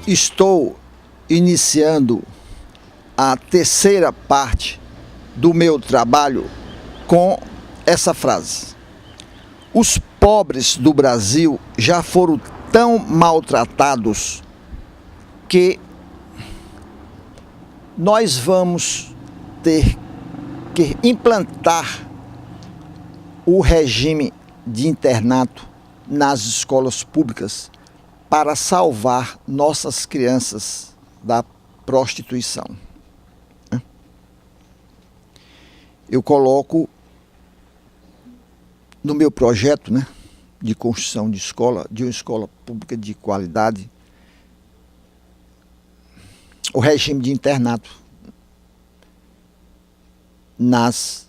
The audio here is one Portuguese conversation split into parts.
Estou iniciando a terceira parte do meu trabalho com essa frase. Os pobres do Brasil já foram tão maltratados que nós vamos ter que implantar o regime de internato nas escolas públicas para salvar nossas crianças da prostituição. Eu coloco no meu projeto, de construção de uma escola pública de qualidade, o regime de internato nas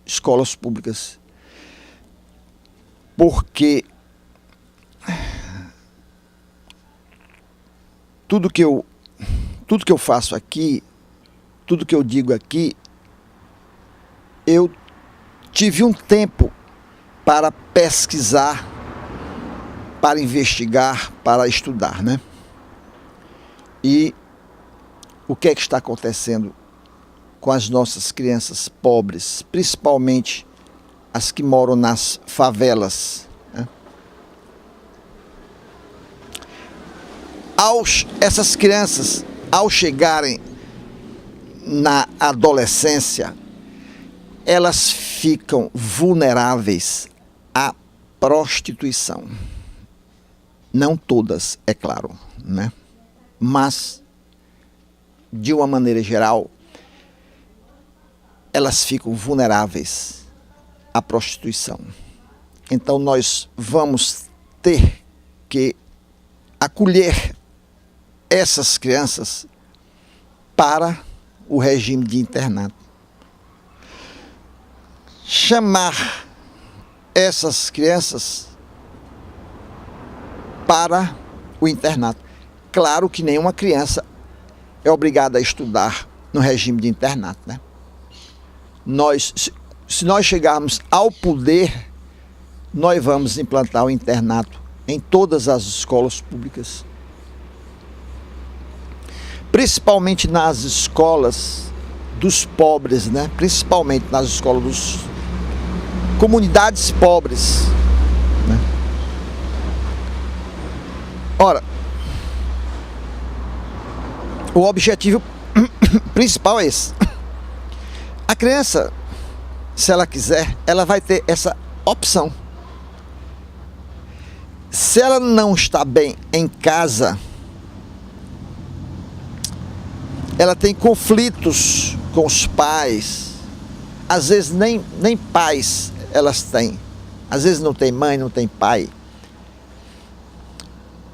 escolas públicas. Porque tudo que eu faço aqui, tudo que eu digo aqui, eu tive um tempo para pesquisar, para investigar, para estudar, E o que é que está acontecendo com as nossas crianças pobres, principalmente as que moram nas favelas, Essas crianças, ao chegarem na adolescência, elas ficam vulneráveis à prostituição. Não todas, é claro, Mas, de uma maneira geral, elas ficam vulneráveis à prostituição. Então nós vamos ter que acolher essas crianças para o regime de internato. Chamar essas crianças para o internato. Claro que nenhuma criança é obrigada a estudar no regime de internato, Se nós chegarmos ao poder, nós vamos implantar o internato em todas as escolas públicas. Principalmente nas escolas dos pobres, Principalmente nas escolas dos comunidades pobres, Ora, o objetivo principal é esse. A criança, se ela quiser, ela vai ter essa opção. Se ela não está bem em casa, ela tem conflitos com os pais, às vezes nem pais elas têm, às vezes não tem mãe, não tem pai,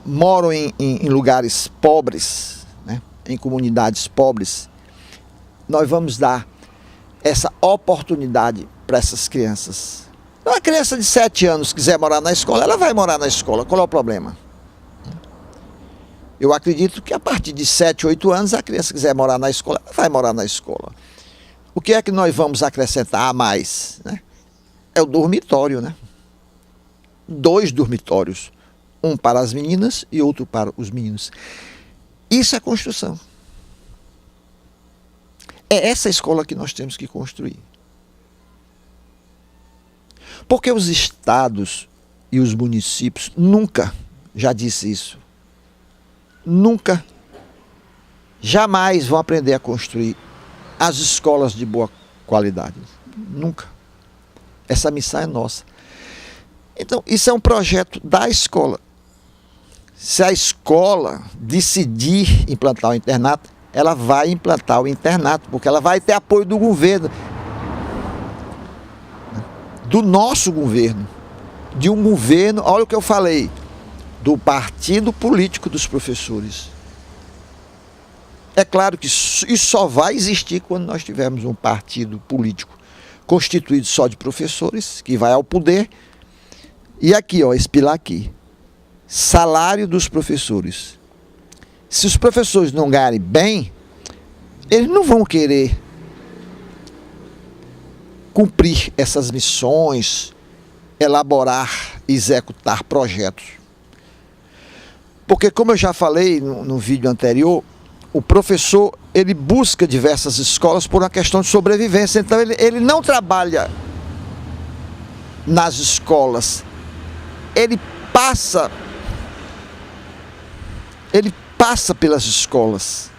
moram em lugares pobres, em comunidades pobres. Nós vamos dar essa oportunidade para essas crianças. Uma criança de 7 anos quiser morar na escola, ela vai morar na escola. Qual é o problema? Eu acredito que a partir de 7, 8 anos, a criança quiser morar na escola, ela vai morar na escola. O que é que nós vamos acrescentar a mais? É o dormitório, 2 dormitórios. Um para as meninas e outro para os meninos. Isso é construção. É essa escola que nós temos que construir. Porque os estados e os municípios nunca, já disse isso, nunca, jamais vão aprender a construir as escolas de boa qualidade. Nunca. Essa missão é nossa. Então, isso é um projeto da escola. Se a escola decidir implantar o internato, ela vai implantar o internato, porque ela vai ter apoio do governo, do nosso governo, de um governo, olha o que eu falei, do partido político dos professores. É claro que isso só vai existir quando nós tivermos um partido político constituído só de professores, que vai ao poder. E aqui, esse pilar aqui, salário dos professores. Se os professores não ganharem bem, eles não vão querer cumprir essas missões, elaborar e executar projetos. Porque, como eu já falei no vídeo anterior, o professor, ele busca diversas escolas por uma questão de sobrevivência. Então, ele não trabalha nas escolas. Ele passa pelas escolas.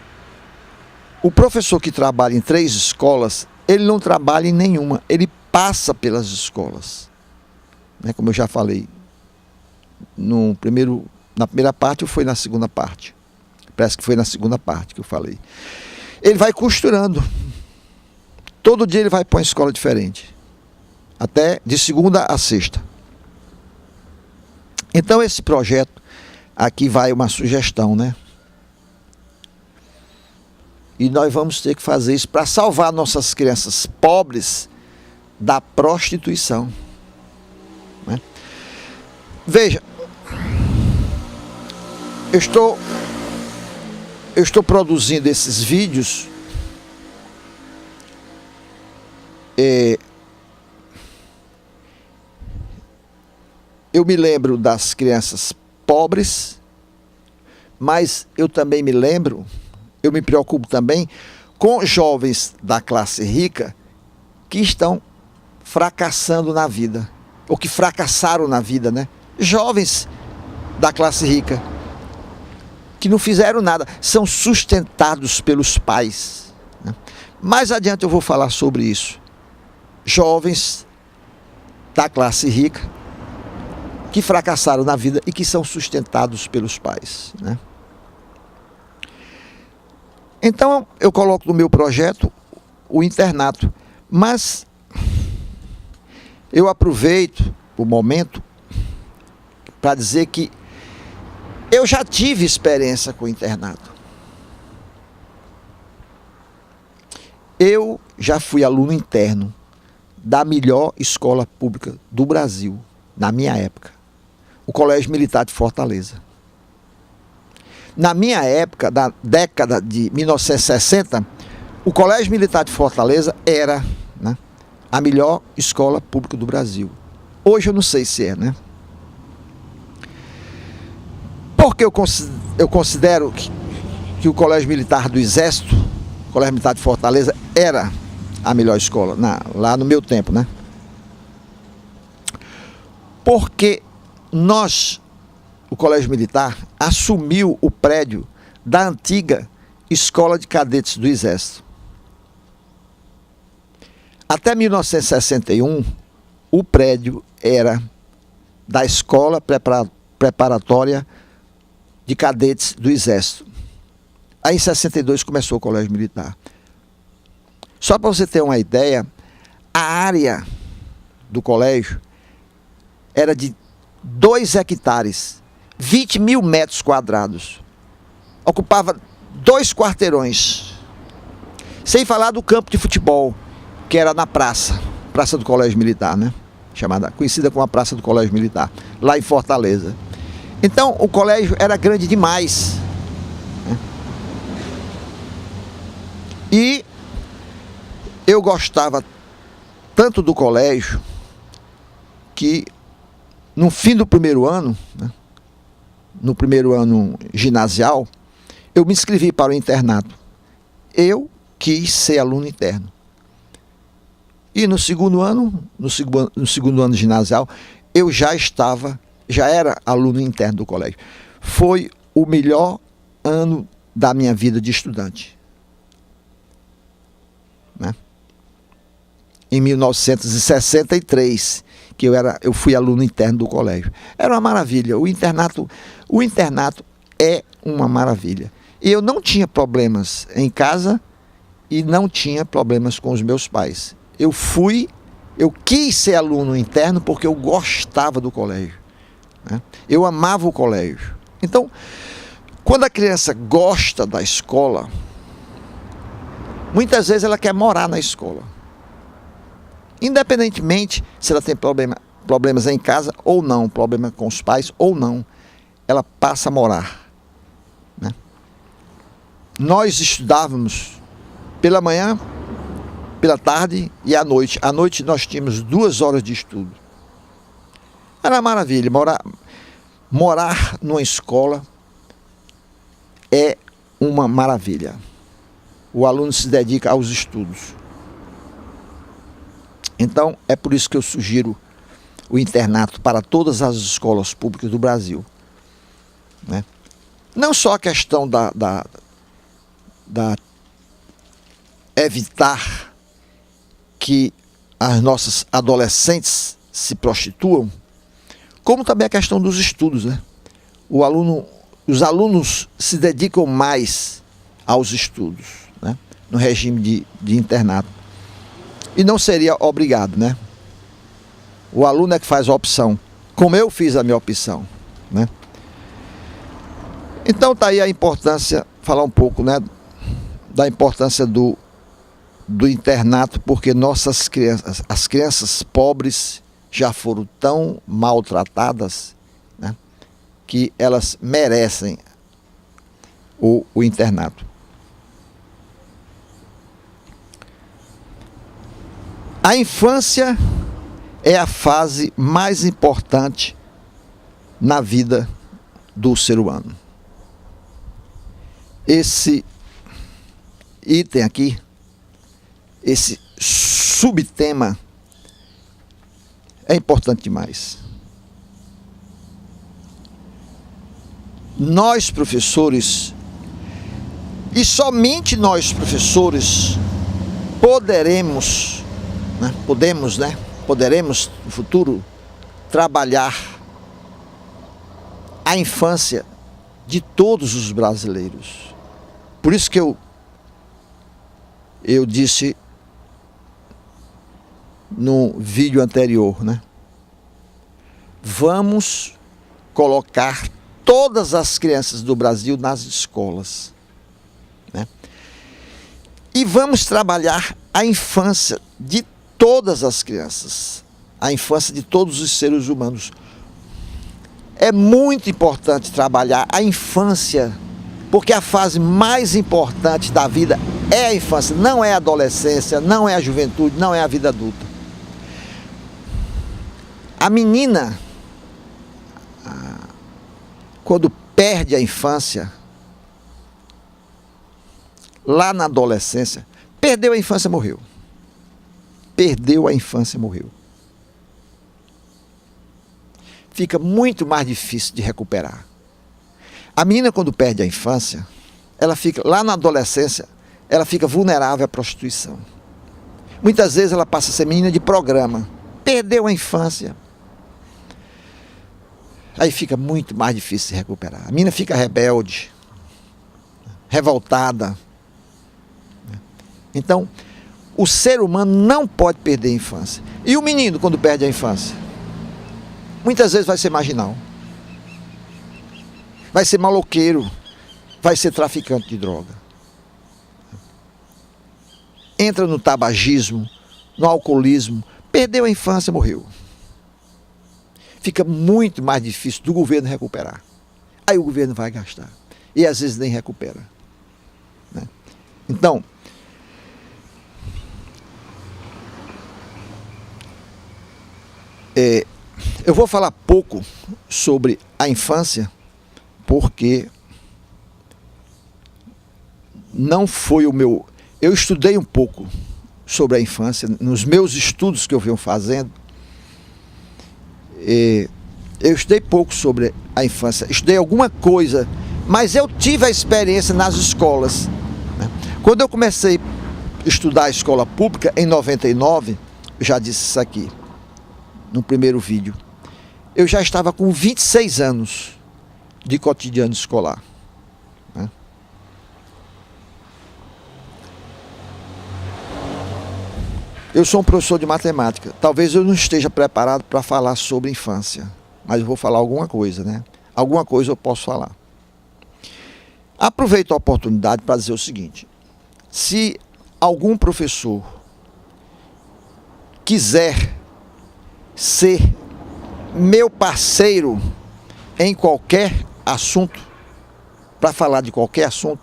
O professor que trabalha em 3 escolas, ele não trabalha em nenhuma. Ele passa pelas escolas. Como eu já falei na primeira parte ou foi na segunda parte? Parece que foi na segunda parte que eu falei. Ele vai costurando. Todo dia ele vai para uma escola diferente. Até de segunda a sexta. Então esse projeto, aqui vai uma sugestão, né? E nós vamos ter que fazer isso para salvar nossas crianças pobres da prostituição. Né? Veja, eu estou produzindo esses vídeos eu me lembro das crianças pobres, mas eu também eu me preocupo também com jovens da classe rica que estão fracassando na vida, ou que fracassaram na vida, né? Jovens da classe rica que não fizeram nada, são sustentados pelos pais. Né? Mais adiante eu vou falar sobre isso. Jovens da classe rica que fracassaram na vida e que são sustentados pelos pais. Né? Então eu coloco no meu projeto o internato, mas eu aproveito o momento para dizer que eu já tive experiência com o internato. Eu já fui aluno interno da melhor escola pública do Brasil, na minha época, o Colégio Militar de Fortaleza. Na minha época, da década de 1960, o Colégio Militar de Fortaleza era, né, a melhor escola pública do Brasil. Hoje eu não sei se é, né? Porque eu considero que o Colégio Militar do Exército, o Colégio Militar de Fortaleza, era a melhor escola, lá no meu tempo, né? Porque o Colégio Militar, assumiu o prédio da antiga Escola de Cadetes do Exército. Até 1961, o prédio era da Escola Preparatória de Cadetes do Exército. Aí em 62 começou o Colégio Militar. Só para você ter uma ideia, a área do colégio era de 2 hectares, 20 mil metros quadrados. Ocupava 2 quarteirões. Sem falar do campo de futebol, que era na Praça do Colégio Militar, né? Conhecida como a Praça do Colégio Militar, lá em Fortaleza. Então, o colégio era grande demais. Né? E eu gostava tanto do colégio que, no fim do primeiro ano, né, no primeiro ano ginasial, eu me inscrevi para o internato. Eu quis ser aluno interno. E no segundo ano ginasial, eu já era aluno interno do colégio. Foi o melhor ano da minha vida de estudante. Né? Em 1963, que eu fui aluno interno do colégio. Era uma maravilha. O internato é uma maravilha. E eu não tinha problemas em casa e não tinha problemas com os meus pais. Eu quis ser aluno interno porque eu gostava do colégio. Né? Eu amava o colégio. Então, quando a criança gosta da escola, muitas vezes ela quer morar na escola. Independentemente se ela tem problemas em casa ou não, problema com os pais ou não, ela passa a morar. Né? Nós estudávamos pela manhã, pela tarde e à noite. À noite nós tínhamos 2 horas de estudo. Era maravilha, morar numa escola é uma maravilha. O aluno se dedica aos estudos. Então, é por isso que eu sugiro o internato para todas as escolas públicas do Brasil, né? Não só a questão da evitar que as nossas adolescentes se prostituam, como também a questão dos estudos, né? Os alunos se dedicam mais aos estudos, né? No regime de internato. E não seria obrigado, né? O aluno é que faz a opção, como eu fiz a minha opção, né? Então tá aí a importância, falar um pouco, né, da importância do internato, porque nossas crianças, as crianças pobres já foram tão maltratadas, né, que elas merecem o internato. A infância é a fase mais importante na vida do ser humano. Esse item aqui, esse subtema, é importante demais. Nós, professores, e somente nós, professores, poderemos no futuro trabalhar a infância de todos os brasileiros. Por isso que eu disse no vídeo anterior, né? Vamos colocar todas as crianças do Brasil nas escolas, né? E vamos trabalhar a infância de todas as crianças, a infância de todos os seres humanos. É muito importante trabalhar a infância, porque a fase mais importante da vida é a infância, não é a adolescência, não é a juventude, não é a vida adulta. A menina, quando perde a infância, lá na adolescência, perdeu a infância, morreu. Perdeu a infância, morreu. Fica muito mais difícil de recuperar. A menina, quando perde a infância, ela fica, lá na adolescência, ela fica vulnerável à prostituição. Muitas vezes ela passa a ser menina de programa. Perdeu a infância. Aí fica muito mais difícil de recuperar. A menina fica rebelde, revoltada. Então, o ser humano não pode perder a infância. E o menino, quando perde a infância? Muitas vezes vai ser marginal. Vai ser maloqueiro. Vai ser traficante de droga. Entra no tabagismo, no alcoolismo. Perdeu a infância, morreu. Fica muito mais difícil do governo recuperar. Aí o governo vai gastar. E às vezes nem recupera, né? Então, eu vou falar pouco sobre a infância, porque não foi o meu... Eu estudei um pouco sobre a infância, nos meus estudos que eu venho fazendo. Eu estudei pouco sobre a infância, estudei alguma coisa, mas eu tive a experiência nas escolas, né? Quando eu comecei a estudar a escola pública, em 99, eu já disse isso aqui, no primeiro vídeo, eu já estava com 26 anos de cotidiano escolar, né? Eu sou um professor de matemática. Talvez eu não esteja preparado para falar sobre infância, mas eu vou falar alguma coisa, né? Alguma coisa eu posso falar. Aproveito a oportunidade para dizer o seguinte: se algum professor quiser ser meu parceiro em qualquer assunto, para falar de qualquer assunto,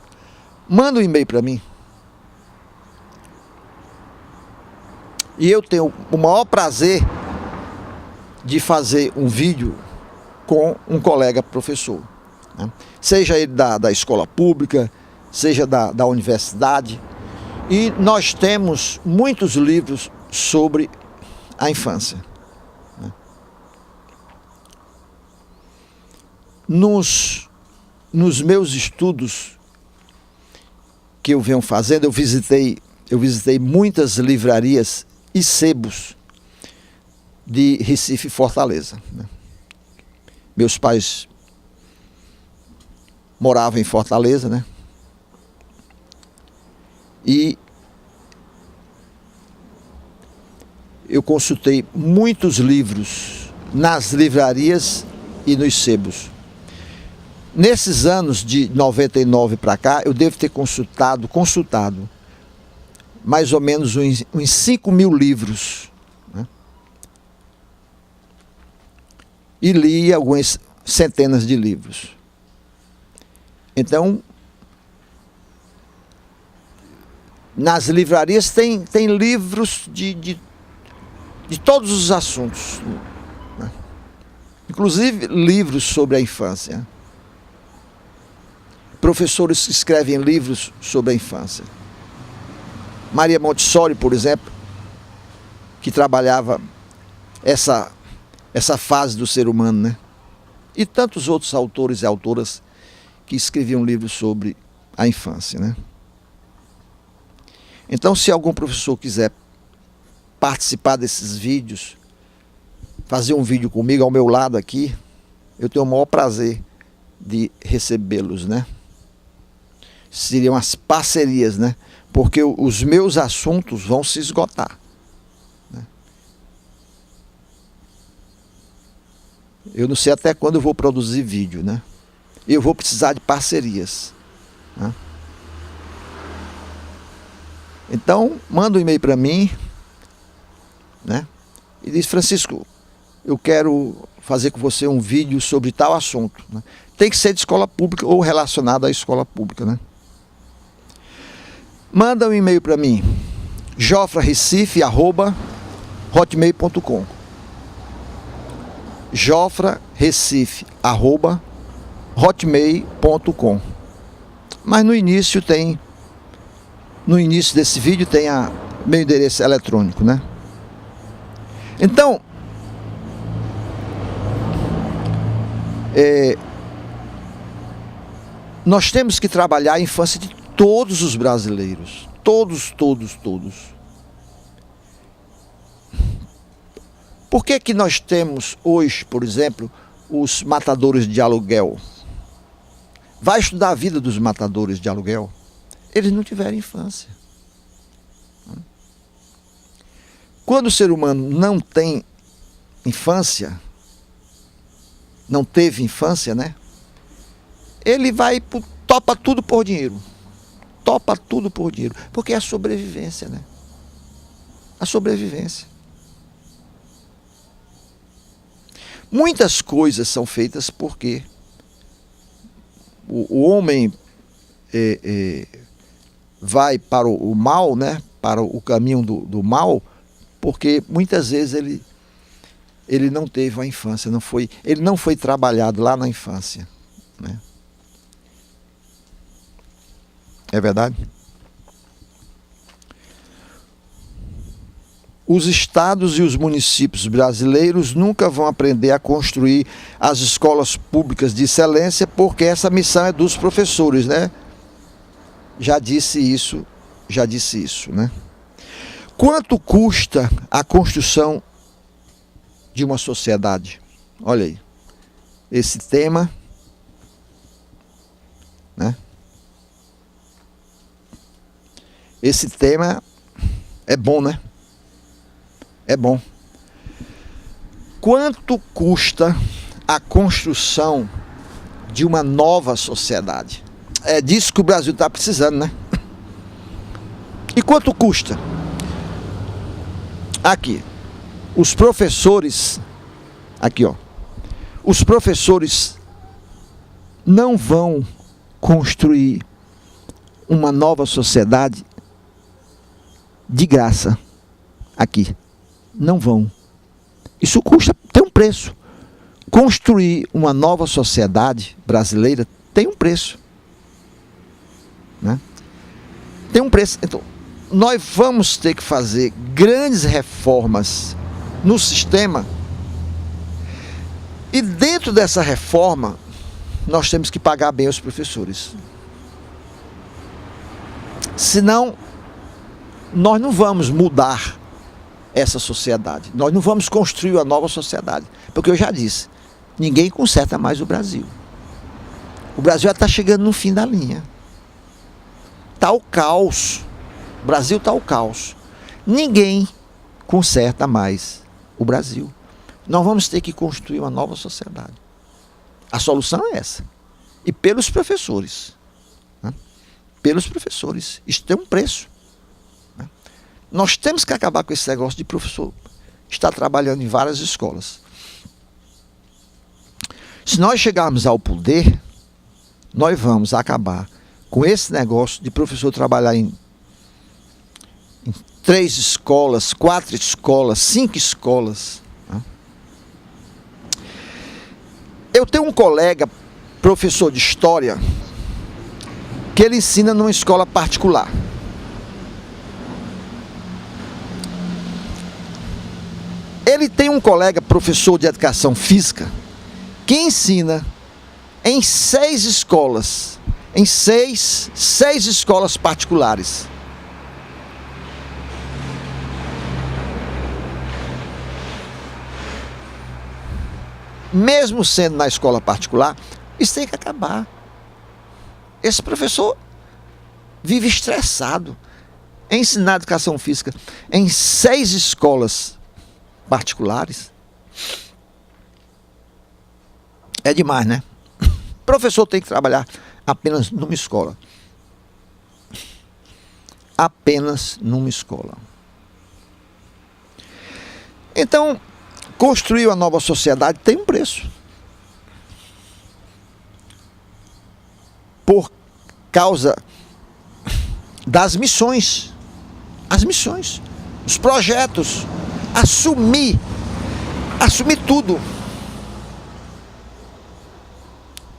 manda um e-mail para mim. E eu tenho o maior prazer de fazer um vídeo com um colega professor, né? seja ele da escola pública, seja da universidade. E nós temos muitos livros sobre a infância. Nos meus estudos que eu venho fazendo, eu visitei muitas livrarias e sebos de Recife e Fortaleza. Meus pais moravam em Fortaleza, né? E eu consultei muitos livros nas livrarias e nos sebos. Nesses anos de 99 para cá, eu devo ter consultado mais ou menos uns 5.000 livros, né? E li algumas centenas de livros. Então, nas livrarias tem livros de todos os assuntos, né? Inclusive livros sobre a infância. Professores escrevem livros sobre a infância. Maria Montessori, por exemplo, que trabalhava essa fase do ser humano, né? E tantos outros autores e autoras que escreviam livros sobre a infância, né? Então, se algum professor quiser participar desses vídeos, fazer um vídeo comigo ao meu lado aqui, eu tenho o maior prazer de recebê-los, né? Seriam as parcerias, né? Porque os meus assuntos vão se esgotar, né? Eu não sei até quando eu vou produzir vídeo, né? Eu vou precisar de parcerias, né? Então, manda um e-mail para mim, né? E diz: Francisco, eu quero fazer com você um vídeo sobre tal assunto, né? Tem que ser de escola pública ou relacionado à escola pública, né? Manda um e-mail para mim, jofrarecife@hotmail.com. jofrarecife@hotmail.com. Mas no início desse vídeo tem meu endereço eletrônico, né? Então, nós temos que trabalhar a infância de todos os brasileiros. Todos. Por que nós temos hoje, por exemplo, os matadores de aluguel? Vai estudar a vida dos matadores de aluguel? Eles não tiveram infância. Quando o ser humano não tem infância, não teve infância, né? Ele topa tudo por dinheiro. Topa tudo por dinheiro. Porque é a sobrevivência, né? A sobrevivência. Muitas coisas são feitas porque o homem vai para o mal, né? Para o caminho do mal, porque muitas vezes ele não teve uma infância, ele não foi trabalhado lá na infância, né? É verdade? Os estados e os municípios brasileiros nunca vão aprender a construir as escolas públicas de excelência, porque essa missão é dos professores, né? Já disse isso, né? Quanto custa a construção de uma sociedade? Olha aí, esse tema, né? Esse tema é bom, né? É bom. Quanto custa a construção de uma nova sociedade? É disso que o Brasil está precisando, né? E quanto custa? Aqui, os professores, aqui ó, os professores não vão construir uma nova sociedade de graça. Aqui, não vão. Isso custa, tem um preço. Construir uma nova sociedade brasileira tem um preço, né? Tem um preço. Então, nós vamos ter que fazer grandes reformas no sistema, e dentro dessa reforma nós temos que pagar bem os professores. Senão, nós não vamos mudar essa sociedade. Nós não vamos construir uma nova sociedade. Porque eu já disse, ninguém conserta mais o Brasil. O Brasil já está chegando no fim da linha. Está o caos. O Brasil está o caos. Ninguém conserta mais o Brasil. Nós vamos ter que construir uma nova sociedade. A solução é essa. E pelos professores. Né? Pelos professores. Isso tem um preço. Né? Nós temos que acabar com esse negócio de professor estar trabalhando em várias escolas. Se nós chegarmos ao poder, nós vamos acabar com esse negócio de professor trabalhar em 3 escolas, 4 escolas, 5 escolas. Eu tenho um colega, professor de história, que ele ensina numa escola particular. Ele tem um colega, professor de educação física, que ensina em 6 escolas, em 6 escolas particulares. Mesmo sendo na escola particular, isso tem que acabar. Esse professor vive estressado. Ensinar educação física em 6 escolas particulares é demais, né? O professor tem que trabalhar apenas numa escola. Apenas numa escola. Então, construir uma nova sociedade tem um preço. Por causa das missões. As missões. Os projetos. Assumir tudo.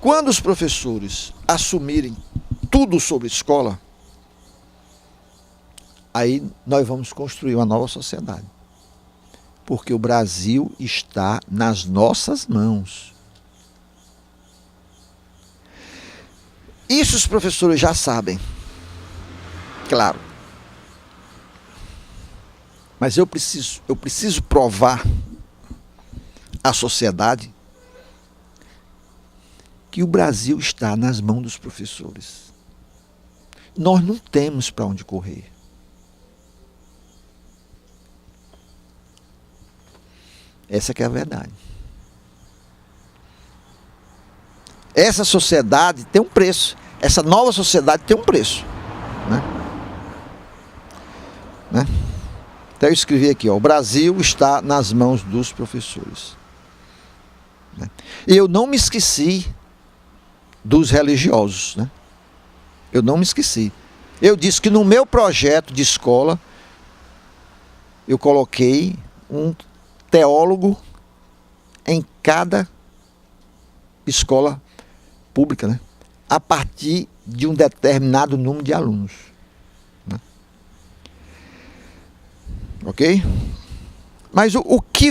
Quando os professores assumirem tudo sobre escola, aí nós vamos construir uma nova sociedade. Porque o Brasil está nas nossas mãos. Isso os professores já sabem. Claro. Mas eu preciso provar à sociedade que o Brasil está nas mãos dos professores. Nós não temos para onde correr. Essa que é a verdade. Essa sociedade tem um preço. Essa nova sociedade tem um preço. Né? Então eu escrevi aqui, ó, o Brasil está nas mãos dos professores. Né? E eu não me esqueci dos religiosos. Né? Eu não me esqueci. Eu disse que no meu projeto de escola, eu coloquei um teólogo em cada escola pública, né? A partir de um determinado número de alunos. Né? Ok? Mas o que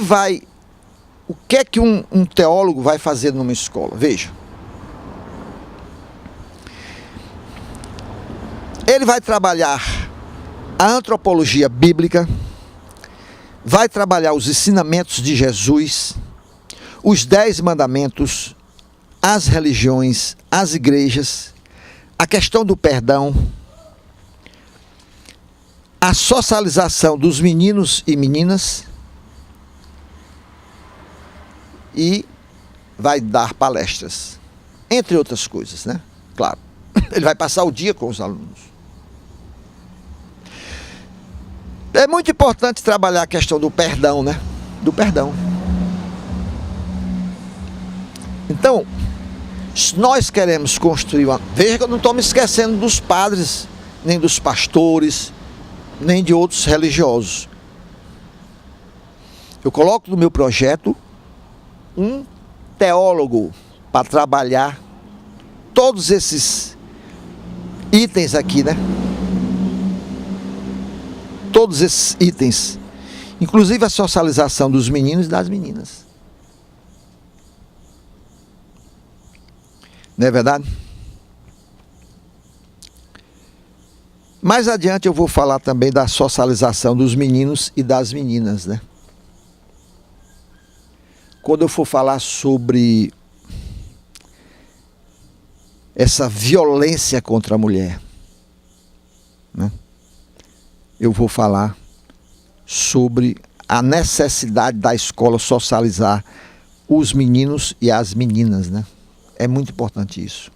é que um teólogo vai fazer numa escola? Veja. Ele vai trabalhar a antropologia bíblica, vai trabalhar os ensinamentos de Jesus, os 10 mandamentos, as religiões, as igrejas, a questão do perdão, a socialização dos meninos e meninas e vai dar palestras, entre outras coisas, né? Claro, ele vai passar o dia com os alunos. É muito importante trabalhar a questão do perdão, né? Do perdão. Então, se nós queremos construir uma... Veja que eu não estou me esquecendo dos padres, nem dos pastores, nem de outros religiosos. Eu coloco no meu projeto um teólogo para trabalhar todos esses itens aqui, né? Todos esses itens, inclusive a socialização dos meninos e das meninas. Não é verdade? Mais adiante eu vou falar também da socialização dos meninos e das meninas, né? Quando eu for falar sobre essa violência contra a mulher, né? Eu vou falar sobre a necessidade da escola socializar os meninos e as meninas, né? É muito importante isso,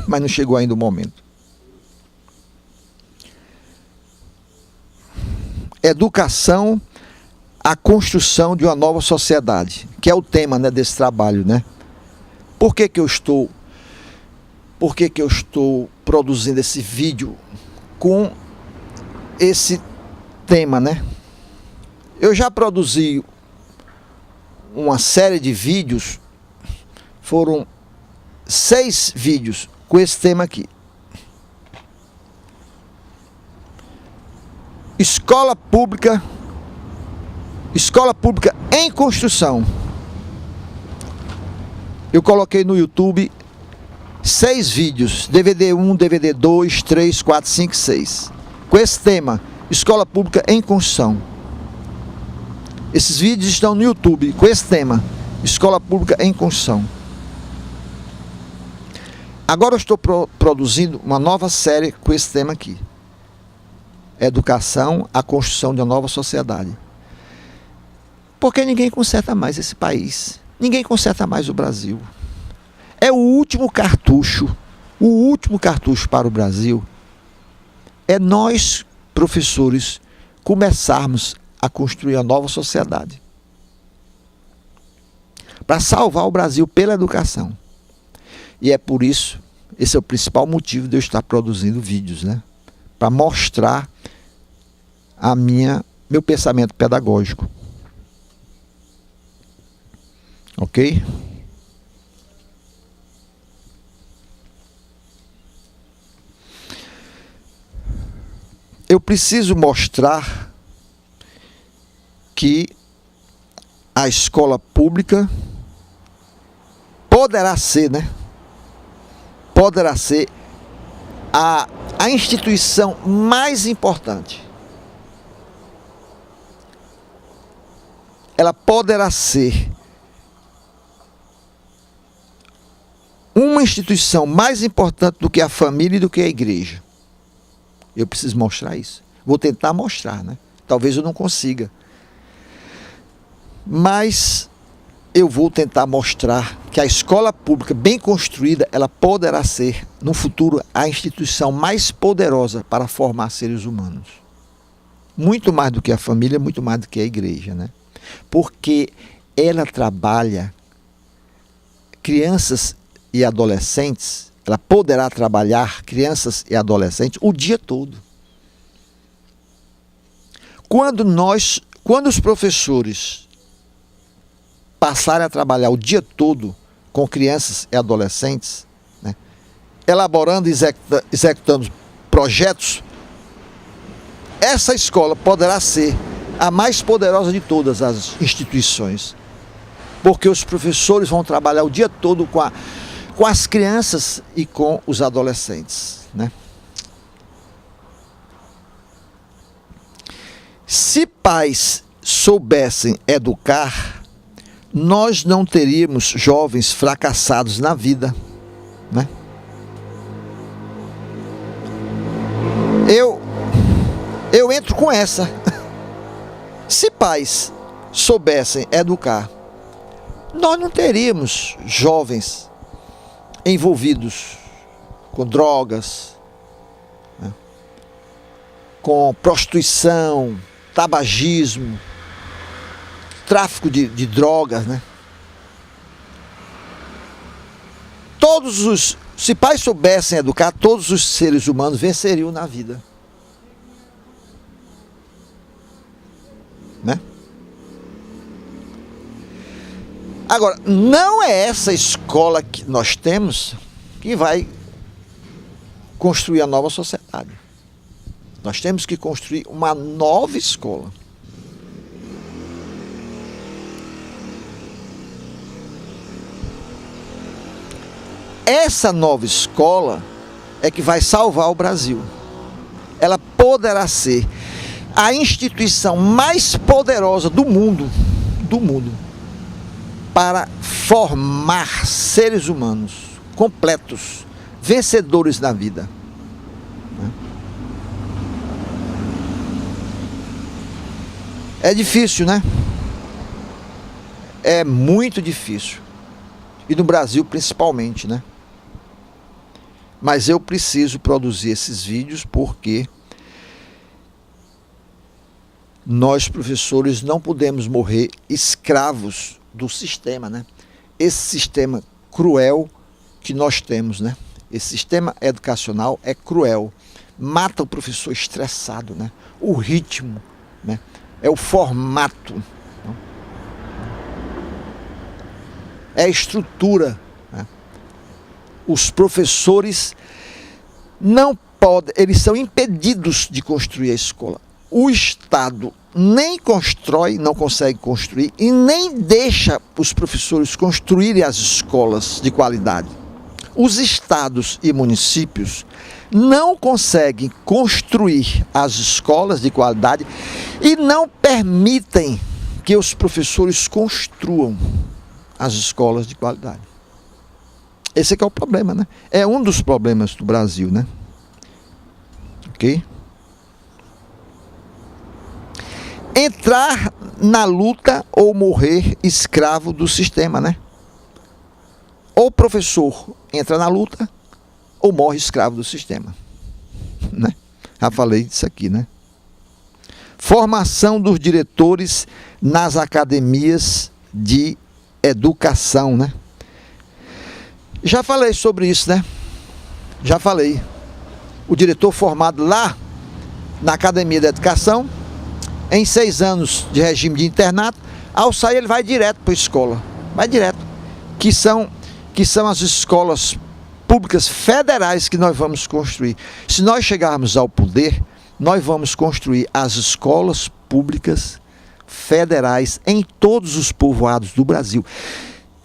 mas não chegou ainda o momento. Educação, a construção de uma nova sociedade, que é o tema, né, desse trabalho, né? Por que eu estou produzindo esse vídeo com esse tema, né? Eu já produzi uma série de vídeos, foram 6 vídeos com esse tema aqui. Escola pública em construção. Eu coloquei no YouTube 6 vídeos, DVD 1, DVD 2, 3, 4, 5, 6, com esse tema, escola pública em construção. Esses vídeos estão no YouTube com esse tema, escola pública em construção. Agora eu estou produzindo uma nova série com esse tema aqui. Educação, a construção de uma nova sociedade. Porque ninguém conserta mais esse país. Ninguém conserta mais o Brasil. É o último cartucho para o Brasil. É nós, professores, começarmos a construir a nova sociedade. Para salvar o Brasil pela educação. E é por isso, esse é o principal motivo de eu estar produzindo vídeos, né? Para mostrar meu pensamento pedagógico. Ok? Eu preciso mostrar que a escola pública poderá ser, né? Poderá ser a instituição mais importante. Ela poderá ser uma instituição mais importante do que a família e do que a igreja. Eu preciso mostrar isso. Vou tentar mostrar, né? Talvez eu não consiga. Mas eu vou tentar mostrar que a escola pública bem construída, ela poderá ser, no futuro, a instituição mais poderosa para formar seres humanos. Muito mais do que a família, muito mais do que a igreja, né? Porque ela trabalha crianças e adolescentes, ela poderá trabalhar crianças e adolescentes o dia todo. Quando os professores passarem a trabalhar o dia todo com crianças e adolescentes, né, elaborando e executando projetos, essa escola poderá ser a mais poderosa de todas as instituições. Porque os professores vão trabalhar o dia todo com as crianças e com os adolescentes, né? Se pais soubessem educar, nós não teríamos jovens fracassados na vida, né? Eu entro com essa. Se pais soubessem educar, nós não teríamos jovens envolvidos com drogas, né, com prostituição, tabagismo, tráfico de drogas, né? Se pais soubessem educar, todos os seres humanos venceriam na vida, né? Agora, não é essa escola que nós temos que vai construir a nova sociedade. Nós temos que construir uma nova escola. Essa nova escola é que vai salvar o Brasil. Ela poderá ser a instituição mais poderosa do mundo, para formar seres humanos completos, vencedores na vida. É difícil, né? É muito difícil. E no Brasil principalmente, né? Mas eu preciso produzir esses vídeos porque nós, professores, não podemos morrer escravos do sistema, né? Esse sistema cruel que nós temos, né? Esse sistema educacional é cruel. Mata o professor estressado, né? O ritmo, né? É o formato. É a estrutura. Né? Os professores não podem, eles são impedidos de construir a escola. O Estado nem constrói, não consegue construir e nem deixa os professores construírem as escolas de qualidade. Os estados e municípios não conseguem construir as escolas de qualidade e não permitem que os professores construam as escolas de qualidade. Esse é que é o problema, né? É um dos problemas do Brasil, né? Ok? Entrar na luta ou morrer escravo do sistema, né? Ou o professor entra na luta ou morre escravo do sistema, né? Já falei disso aqui, né? Formação dos diretores nas academias de educação, né? Já falei sobre isso, né? Já falei. O diretor formado lá na academia de educação, em 6 anos de regime de internato, ao sair ele vai direto para a escola. Vai direto. Que são as escolas públicas federais que nós vamos construir. Se nós chegarmos ao poder, nós vamos construir as escolas públicas federais em todos os povoados do Brasil,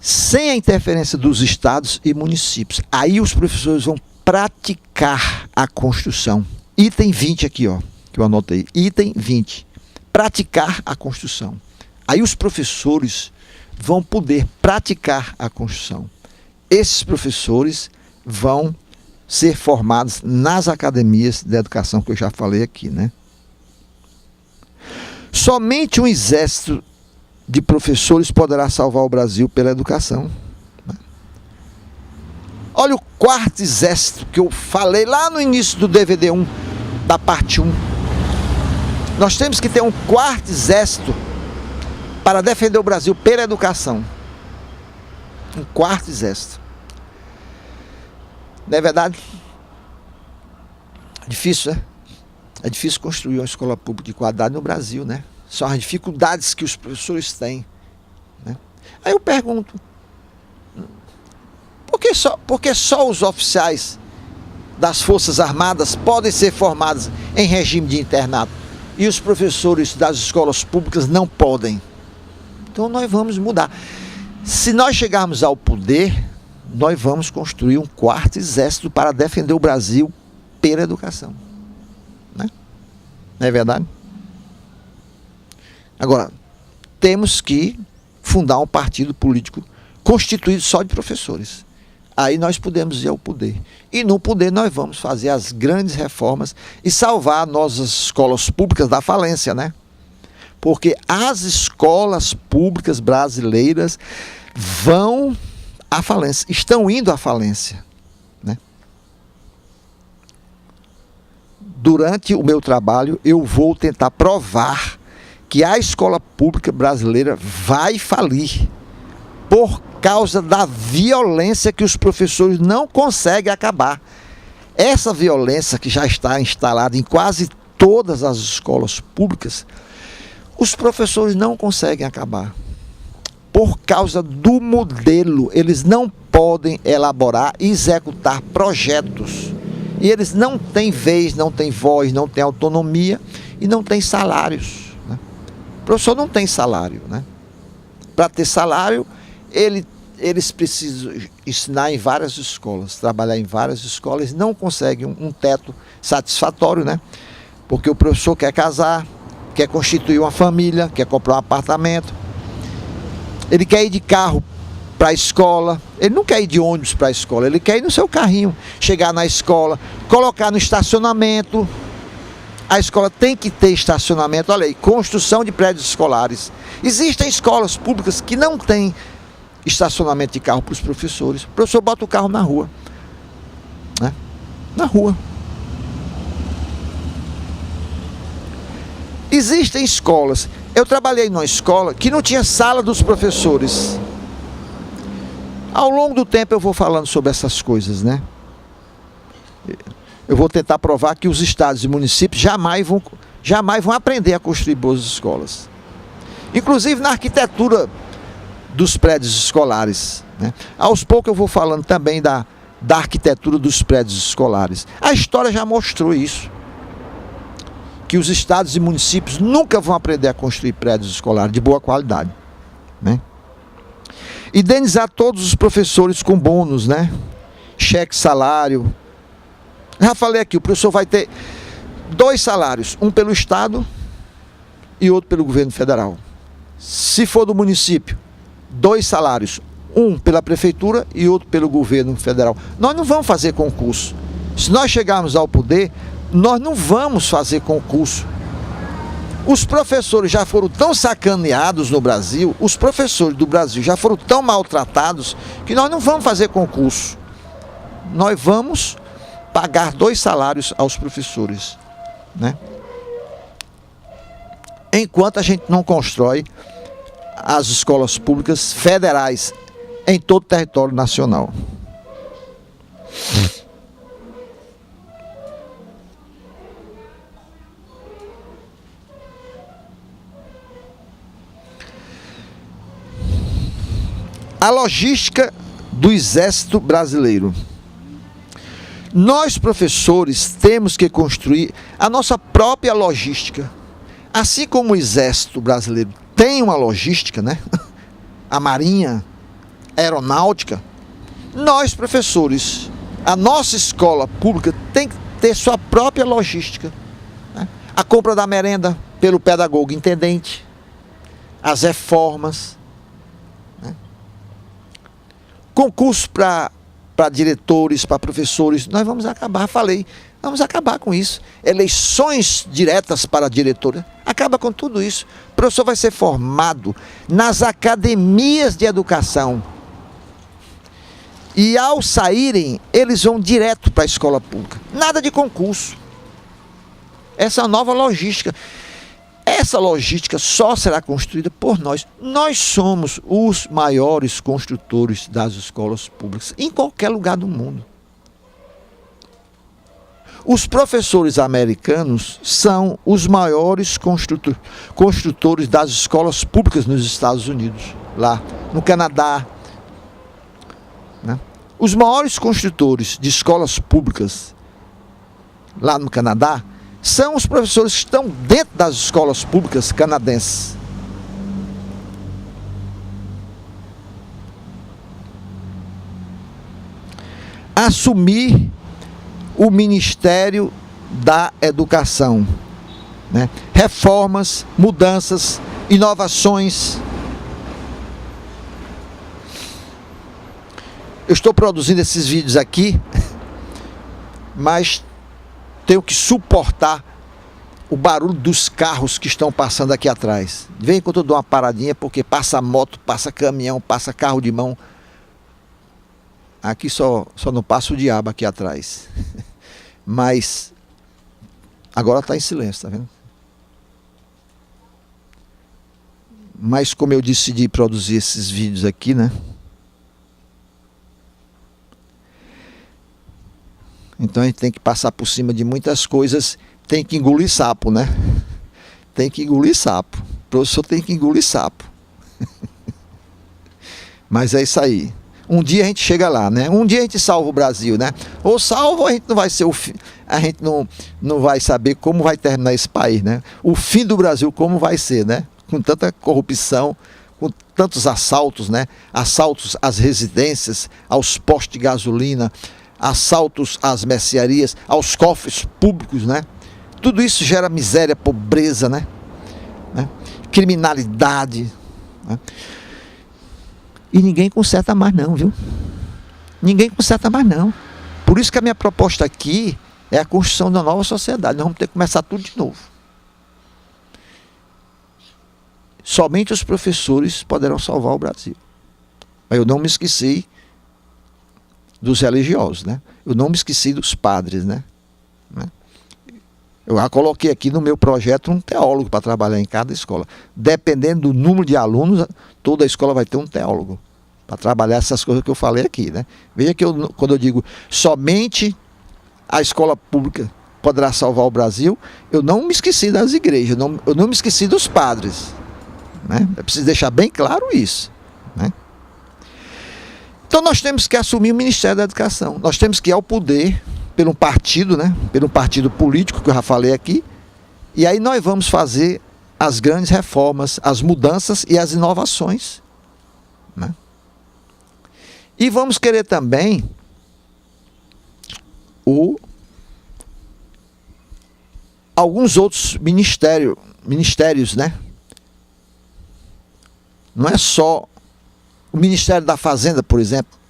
sem a interferência dos estados e municípios. Aí os professores vão praticar a construção. Item 20 aqui, ó, que eu anotei. Item 20. Praticar a construção. Aí os professores vão poder praticar a construção. Esses professores vão ser formados nas academias de educação que eu já falei aqui, né? Somente um exército de professores poderá salvar o Brasil pela educação. Olha o 4º exército que eu falei lá no início do DVD 1, da parte 1. Nós temos que ter um 4º exército para defender o Brasil pela educação. Um 4º exército. Não é verdade? É difícil, né? É difícil construir uma escola pública de qualidade no Brasil, né? São as dificuldades que os professores têm, né? Aí eu pergunto, por que só os oficiais das Forças Armadas podem ser formados em regime de internato e os professores das escolas públicas não podem? Então nós vamos mudar. Se nós chegarmos ao poder, nós vamos construir um 4º exército para defender o Brasil pela educação, né? Não é verdade? Agora, temos que fundar um partido político constituído só de professores. Aí nós podemos ir ao poder. E no poder nós vamos fazer as grandes reformas e salvar nossas escolas públicas da falência, né? Porque as escolas públicas brasileiras vão à falência, estão indo à falência, né? Durante o meu trabalho, eu vou tentar provar que a escola pública brasileira vai falir por causa da violência que os professores não conseguem acabar. Essa violência que já está instalada em quase todas as escolas públicas, os professores não conseguem acabar. Por causa do modelo, eles não podem elaborar e executar projetos E eles não têm vez, não têm voz, não têm autonomia e não têm salários, né? O professor não tem salário, né? Para ter salário, eles precisam ensinar em várias escolas, trabalhar em várias escolas, não conseguem um teto satisfatório, né? Porque o professor quer casar, quer constituir uma família, quer comprar um apartamento, ele quer ir de carro para a escola, ele não quer ir de ônibus para a escola, ele quer ir no seu carrinho, chegar na escola, colocar no estacionamento. A escola tem que ter estacionamento, olha aí, construção de prédios escolares. Existem escolas públicas que não têm estacionamento de carro para os professores. O professor bota o carro na rua, né? Na rua. Existem escolas, eu trabalhei numa escola que não tinha sala dos professores. Ao longo do tempo eu vou falando sobre essas coisas, né? Eu vou tentar provar que os estados e municípios jamais vão aprender a construir boas escolas. Inclusive na arquitetura dos prédios escolares, né? Aos poucos eu vou falando também da arquitetura dos prédios escolares. A história já mostrou isso, que os estados e municípios nunca vão aprender a construir prédios escolares de boa qualidade, né? Indenizar todos os professores com bônus, né? Cheque salário. Já falei aqui, o professor vai ter 2 salários, um pelo estado e outro pelo governo federal. Se for do município, 2 salários, um pela prefeitura e outro pelo governo federal. Nós não vamos fazer concurso. Se nós chegarmos ao poder, nós não vamos fazer concurso. Os professores já foram tão sacaneados no Brasil, os professores do Brasil já foram tão maltratados, que nós não vamos fazer concurso. Nós vamos pagar 2 salários aos professores, né? Enquanto a gente não constrói as escolas públicas federais em todo o território nacional. A logística do Exército Brasileiro. Nós, professores, temos que construir a nossa própria logística. Assim como o Exército Brasileiro tem uma logística, né? A Marinha, a Aeronáutica. Nós, professores, a nossa escola pública tem que ter sua própria logística, né? A compra da merenda pelo pedagogo intendente, as reformas, concurso para diretores, para professores, nós vamos acabar, vamos acabar com isso. Eleições diretas para diretores, acaba com tudo isso. O professor vai ser formado nas academias de educação. E ao saírem, eles vão direto para a escola pública. Nada de concurso. Essa é a nova logística. Essa logística só será construída por nós. Nós somos os maiores construtores das escolas públicas em qualquer lugar do mundo. Os professores americanos são os maiores construtores das escolas públicas nos Estados Unidos, lá no Canadá, né? Os maiores construtores de escolas públicas lá no Canadá são os professores que estão dentro das escolas públicas canadenses. Assumir o Ministério da Educação, né? Reformas, mudanças, inovações. Eu estou produzindo esses vídeos aqui, mas tenho que suportar o barulho dos carros que estão passando aqui atrás. De vez em quando eu dou uma paradinha, porque passa moto, passa caminhão, passa carro de mão. Aqui só não passa o diabo aqui atrás. Mas agora está em silêncio, tá vendo? Mas como eu decidi produzir esses vídeos aqui, né? Então a gente tem que passar por cima de muitas coisas, tem que engolir sapo, né? Tem que engolir sapo. O professor tem que engolir sapo. Mas é isso aí. Um dia a gente chega lá, né? Um dia a gente salva o Brasil, né? Ou salva, ou a gente não vai ser a gente não vai saber como vai terminar esse país, né? O fim do Brasil como vai ser, né? Com tanta corrupção, com tantos assaltos, né? Assaltos às residências, aos postos de gasolina, assaltos às mercearias, aos cofres públicos, né? Tudo isso gera miséria, pobreza, né? Criminalidade, né? E ninguém conserta mais não, viu? Ninguém conserta mais não. Por isso que a minha proposta aqui é a construção de uma nova sociedade. Nós vamos ter que começar tudo de novo. Somente os professores poderão salvar o Brasil. Eu não me esqueci dos religiosos, né? Eu não me esqueci dos padres, né? Eu já coloquei aqui no meu projeto um teólogo para trabalhar em cada escola. Dependendo do número de alunos, toda a escola vai ter um teólogo para trabalhar essas coisas que eu falei aqui, né? Veja que quando eu digo somente a escola pública poderá salvar o Brasil, eu não me esqueci das igrejas, eu não me esqueci dos padres, né? É preciso deixar bem claro isso, né? Então nós temos que assumir o Ministério da Educação. Nós temos que ir ao poder pelo partido, né? Pelo partido político que eu já falei aqui. E aí nós vamos fazer as grandes reformas, as mudanças e as inovações, né? E vamos querer também alguns outros ministérios, né? Não é só o Ministério da Fazenda, por exemplo.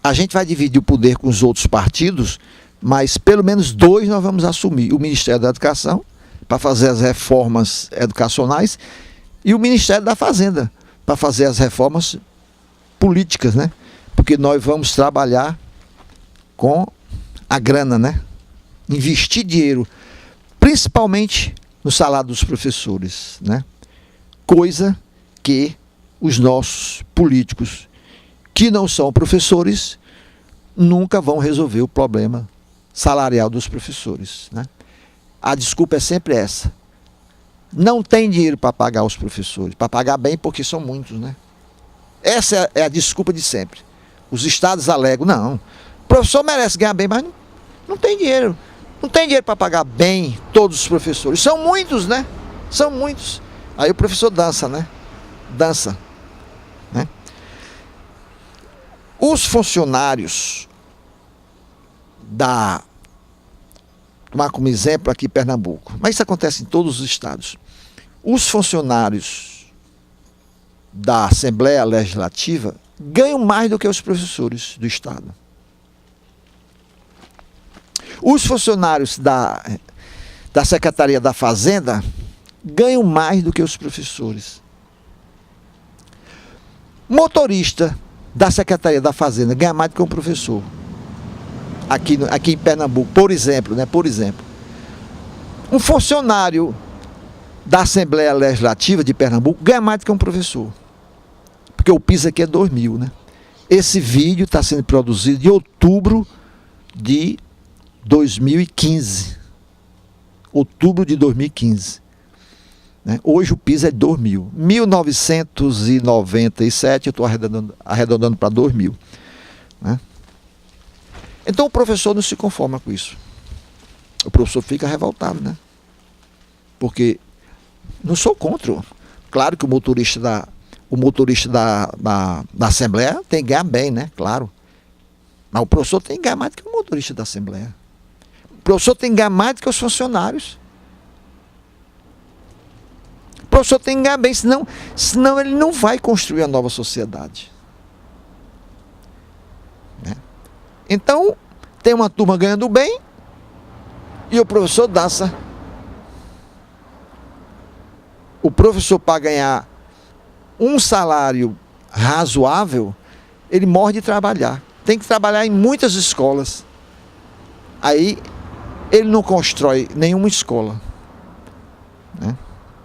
A gente vai dividir o poder com os outros partidos, mas pelo menos 2 nós vamos assumir. O Ministério da Educação, para fazer as reformas educacionais, e o Ministério da Fazenda, para fazer as reformas políticas, né? Porque nós vamos trabalhar com a grana, né? Investir dinheiro, principalmente no salário dos professores, né? Coisa que os nossos políticos que não são professores nunca vão resolver o problema salarial dos professores, né? A desculpa é sempre essa: não tem dinheiro para pagar os professores, para pagar bem, porque são muitos, né? Essa é a desculpa de sempre. Os estados alegam: não, o professor merece ganhar bem, mas não tem dinheiro. Não tem dinheiro para pagar bem todos os professores. São muitos, né? São muitos. Aí o professor dança, né? Dança, né? Os funcionários tomar como exemplo aqui Pernambuco, mas isso acontece em todos os estados. Os funcionários da Assembleia Legislativa ganham mais do que os professores do estado. Os funcionários da Secretaria da Fazenda ganham mais do que os professores. Motorista da Secretaria da Fazenda ganha mais do que um professor. Aqui em Pernambuco, por exemplo, né? Por exemplo, um funcionário da Assembleia Legislativa de Pernambuco ganha mais do que um professor. Porque o piso aqui é 2.000, né? Esse vídeo está sendo produzido em outubro de 2015. Outubro de 2015. Né? Hoje o piso é 2.000. 1997, eu estou arredondando para 2.000. Né? Então o professor não se conforma com isso. O professor fica revoltado, né? Porque não sou contra. Claro que o motorista da Assembleia tem que ganhar bem, né? Claro. Mas o professor tem que ganhar mais do que o motorista da Assembleia. O professor tem que ganhar mais do que os funcionários. O professor tem que ganhar bem, senão ele não vai construir a nova sociedade. Né? Então, tem uma turma ganhando bem e o professor dança. O professor, para ganhar um salário razoável, ele morre de trabalhar. Tem que trabalhar em muitas escolas. Aí, ele não constrói nenhuma escola. Né?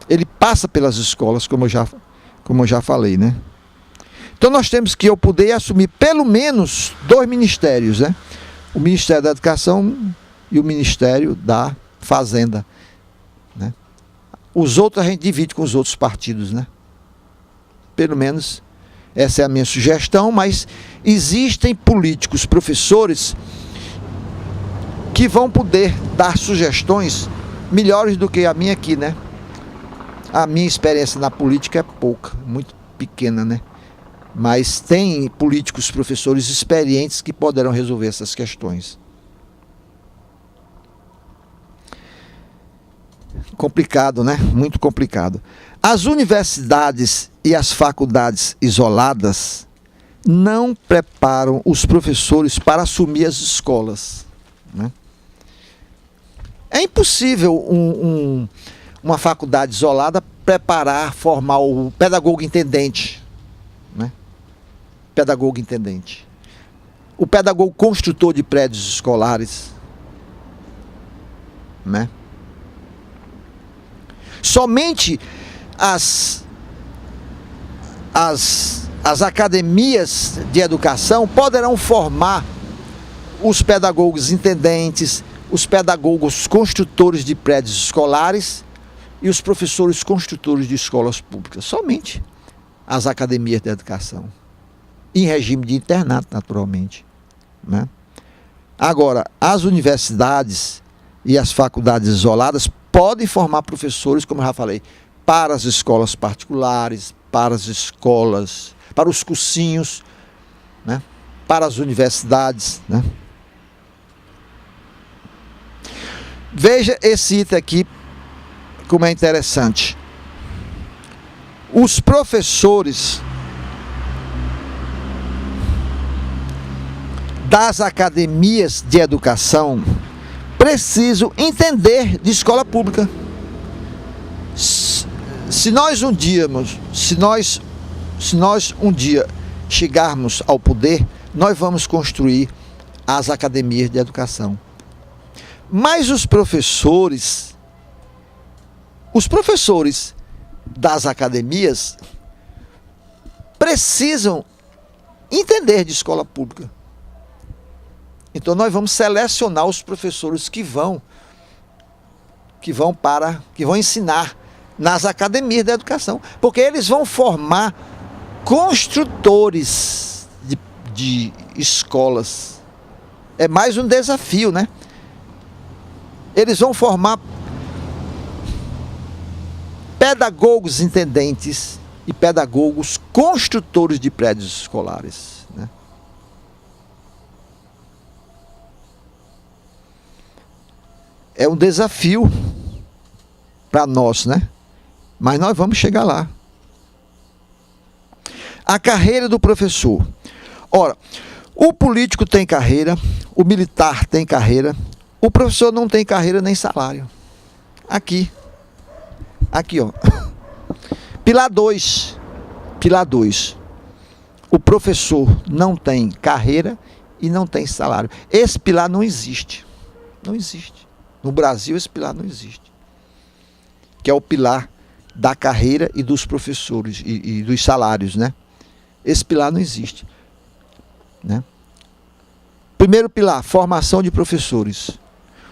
Ele passa pelas escolas, como eu já falei, né? Então nós temos que eu poder assumir pelo menos 2 ministérios, né? O Ministério da Educação e o Ministério da Fazenda, né? Os outros a gente divide com os outros partidos, né? Pelo menos Essa é a minha sugestão, mas existem políticos, professores, que vão poder dar sugestões melhores do que a minha aqui, né? A minha experiência na política é pouca, muito pequena, né? Mas tem políticos, professores experientes que poderão resolver essas questões. Complicado, né? Muito complicado. As universidades e as faculdades isoladas não preparam os professores para assumir as escolas, né? É impossível uma faculdade isolada preparar, formar o pedagogo intendente, né? Pedagogo intendente. O pedagogo construtor de prédios escolares, né? Somente as academias de educação poderão formar os pedagogos intendentes, os pedagogos construtores de prédios escolares e os professores construtores de escolas públicas. Somente as academias de educação, em regime de internato, naturalmente, né? Agora, as universidades e as faculdades isoladas podem formar professores, como eu já falei, para as escolas particulares, para as escolas, para os cursinhos, né? Para as universidades, né? Veja esse item aqui, como é interessante. Os professores das academias de educação precisam entender de escola pública. Se nós um dia chegarmos ao poder, nós vamos construir as academias de educação. Mas os professores das academias precisam entender de escola pública. Então nós vamos selecionar os professores que vão ensinar nas academias da educação, porque eles vão formar construtores de escolas. É mais um desafio, né? Eles vão formar pedagogos intendentes e pedagogos construtores de prédios escolares, né? É um desafio para nós, né? Mas nós vamos chegar lá. A carreira do professor. Ora, o político tem carreira, o militar tem carreira, o professor não tem carreira nem salário. Aqui, ó. Pilar 2. O professor não tem carreira e não tem salário. Esse pilar não existe. Não existe. No Brasil, esse pilar não existe. Que é o pilar da carreira e dos professores e dos salários, né? Esse pilar não existe, né? Primeiro pilar, formação de professores.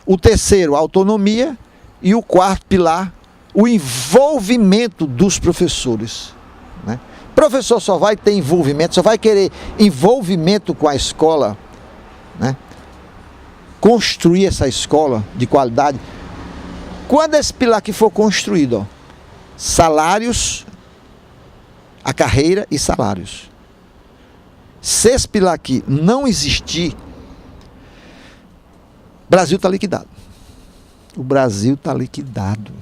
O terceiro, autonomia. E o quarto pilar, o envolvimento dos professores, né? Professor só vai ter envolvimento, só vai querer envolvimento com a escola, né? Construir essa escola de qualidade quando esse pilar aqui for construído, ó, salários, a carreira e salários. Se esse pilar aqui não existir, o Brasil está liquidado. O Brasil está liquidado.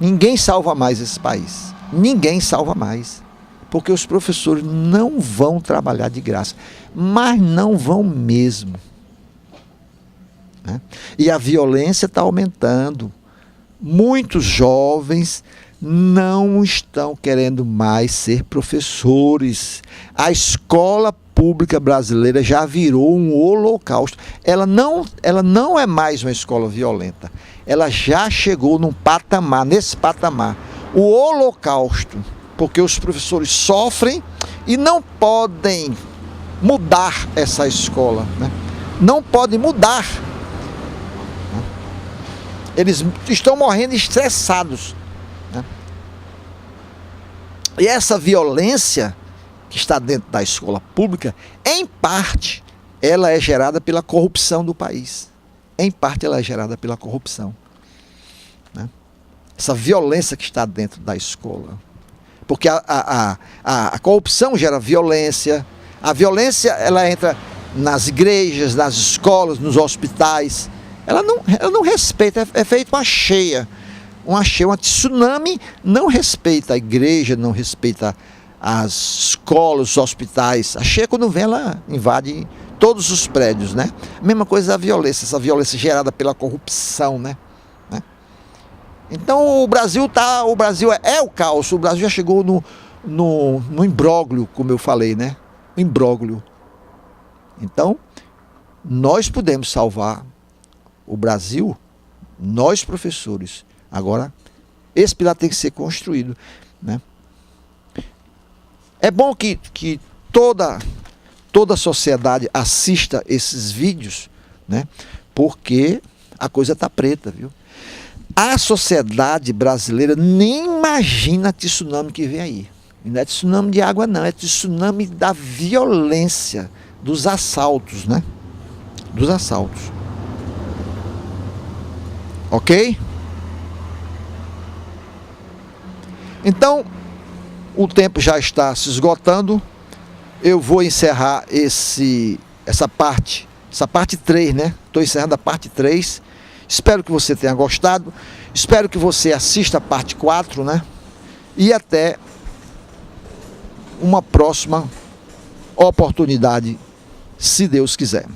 Ninguém salva mais esse país. Ninguém salva mais. Porque os professores não vão trabalhar de graça. Mas não vão mesmo, né? E a violência está aumentando. Muitos jovens não estão querendo mais ser professores. A escola pública brasileira já virou um holocausto. Ela não é mais uma escola violenta. Ela já chegou nesse patamar. O holocausto, porque os professores sofrem e não podem mudar essa escola, né? Não podem mudar. Eles estão morrendo estressados, né? E essa violência que está dentro da escola pública, em parte, ela é gerada pela corrupção do país. Em parte, ela é gerada pela corrupção, né? Essa violência que está dentro da escola. Porque a corrupção gera violência. A violência, ela entra nas igrejas, nas escolas, nos hospitais. Ela não respeita, é feito uma cheia. Uma tsunami não respeita a igreja, não respeita as escolas, os hospitais. A cheia, quando vem, ela invade todos os prédios, né? A mesma coisa da violência, essa violência gerada pela corrupção, né? Então o Brasil é o caos. O Brasil já chegou no imbróglio, como eu falei, né? Imbróglio. Então, nós podemos salvar o Brasil, nós professores. Agora, esse pilar tem que ser construído, né? É bom que toda a sociedade assista esses vídeos, né? Porque a coisa está preta, viu? A sociedade brasileira nem imagina a tsunami que vem aí. E não é tsunami de água, não. É tsunami da violência, dos assaltos, né? Dos assaltos. Ok? Então, o tempo já está se esgotando. Eu vou encerrar essa parte 3, né? Estou encerrando a parte 3. Espero que você tenha gostado. Espero que você assista a parte 4, né? E até uma próxima oportunidade, se Deus quiser.